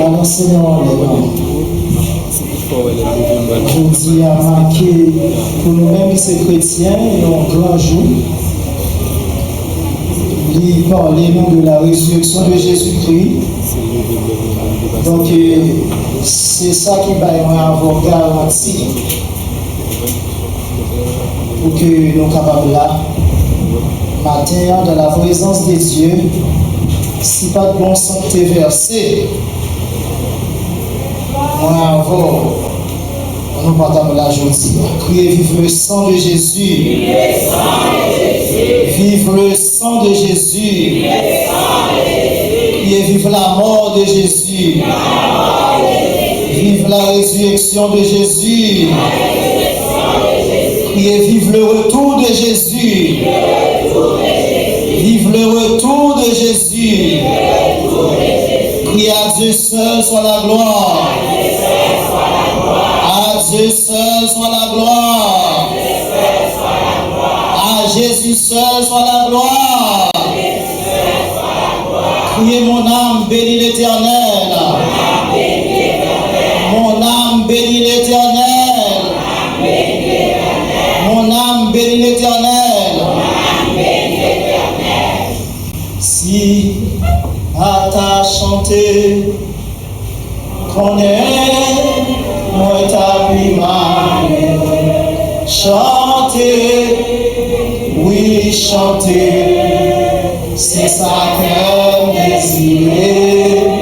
Alors Seigneur, je dis à marquer pour nous-mêmes qui sommes chrétiens, un grand jour, lui parler-nous de la résurrection de Jésus-Christ. Donc, c'est ça qui va avoir garanti pour que nous soyons capables là, matin, dans la présence de Dieu, si pas de bon santé versé, nous partons là aujourd'hui. Criez vive le sang de Jésus. Vive le sang de Jésus. Criez vive la mort de Jésus. Vive la résurrection de Jésus. Criez vive le retour de Jésus. Vive le retour de Jésus. Criez à Dieu seul soit la gloire. À Dieu seul soit la gloire. À Jésus seul soit la gloire. Criez mon âme, bénis l'Éternel. Mon âme, bénis l'Éternel. Mon âme, bénis l'Éternel. Si à ta chanter, qu'on est, moi ta chanter, oui chanter, c'est ça que désirer.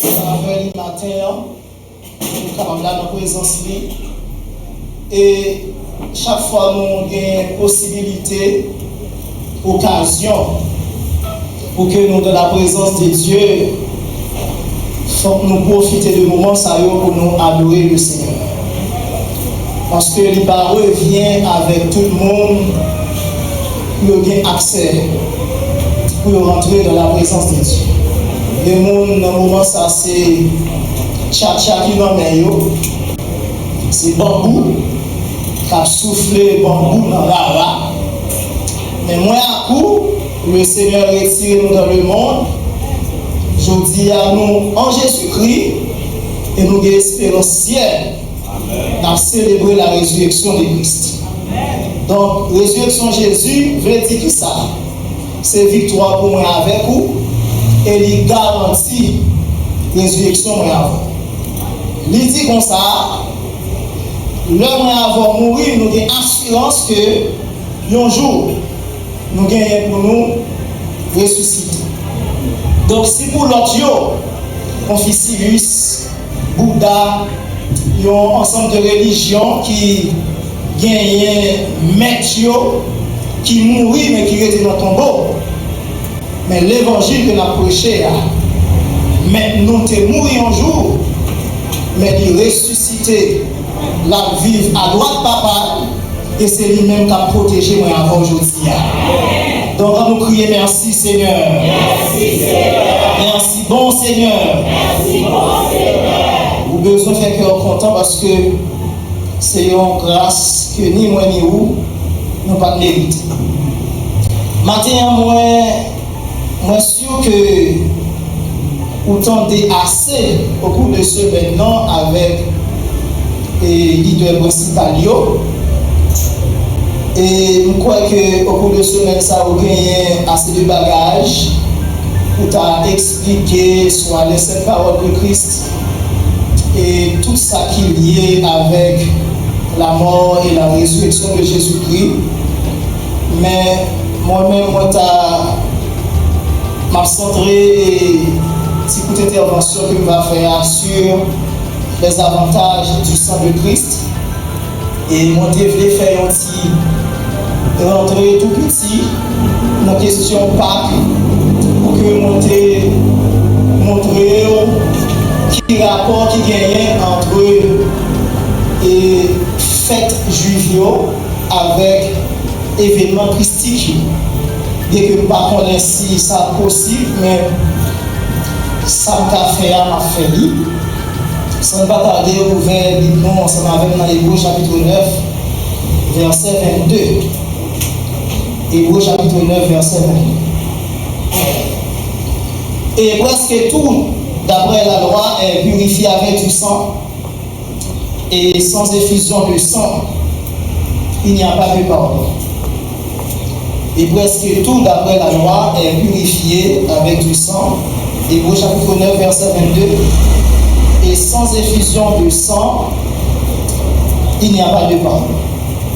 nous avons le matin, nous sommes là dans la présence. Et chaque fois nous avons une possibilité, occasion, pour que nous, dans la présence de Dieu, nous profiter du moment pour nous adorer le Seigneur. Parce que les paroles viennent avec tout le monde qui a accès pour rentrer dans la présence de Dieu. Le monde, dans le moment, ça c'est tcha-tcha qui dans les mains, c'est bambou, qui a soufflé bambou dans la rara. Mais moi, à coup, le Seigneur retire nous dans le monde. Je dis à nous en Jésus-Christ et nous avons espérance ciel à célébrer la résurrection de Christ. Donc, résurrection de Jésus veut dire que ça, c'est victoire pour moi avec vous et il garantit résurrection pour moi. Il dit comme ça, l'homme avant de mourir, nous avons assurance que un jour, nous gagnons pour nous ressusciter. Donc, si pour l'autre, Confucius, Bouddha, il y a un ensemble de religions qui gagnent maîtres, qui mourent mais qui restent dans le tombeau. Mais l'évangile que nous avons prêché, mais nous sommes morts un jour, mais il ressuscité, la vivre à droite papa, et c'est lui-même qui a protégé moi avant aujourd'hui. Donc, on nous crier merci Seigneur. Merci Seigneur. Merci bon Seigneur. Merci bon Seigneur. Vous avez besoin de faire cœur content parce que c'est une grâce que ni moi ni vous n'avons pas mérité. Maintenant, moi sûr que vous tentez assez au cours de ce maintenant avec le leader principal. Et je crois qu'au cours de ce semaine, ça vous gagné assez de bagages pour t'expliquer soit les 7 paroles de Christ et tout ça qui est lié avec la mort et la résurrection de Jésus-Christ. Mais moi-même, moi, m'a centré une petite intervention que je vais faire sur les avantages du sang de Christ. Et moi, je voulais faire un petit rentrer tout petit dans la question Pâques pour que je montrer qui rapport qui gagne entre et fête juive avec événement christique. Bien que pas connaître si ça possible, mais ça m'a fait à ma famille. Sans pas tarder, ouvert nous ensemble avec dans Hébreux chapitre 9, verset 22. Hébreux chapitre 9, verset 22. Et presque tout, d'après la loi, est purifié avec du sang. Et sans effusion de sang, il n'y a pas de pardon. Et presque tout, d'après la loi, est purifié avec du sang. Hébreux chapitre 9, verset 22. Et sans effusion de sang, il n'y a pas de pardon.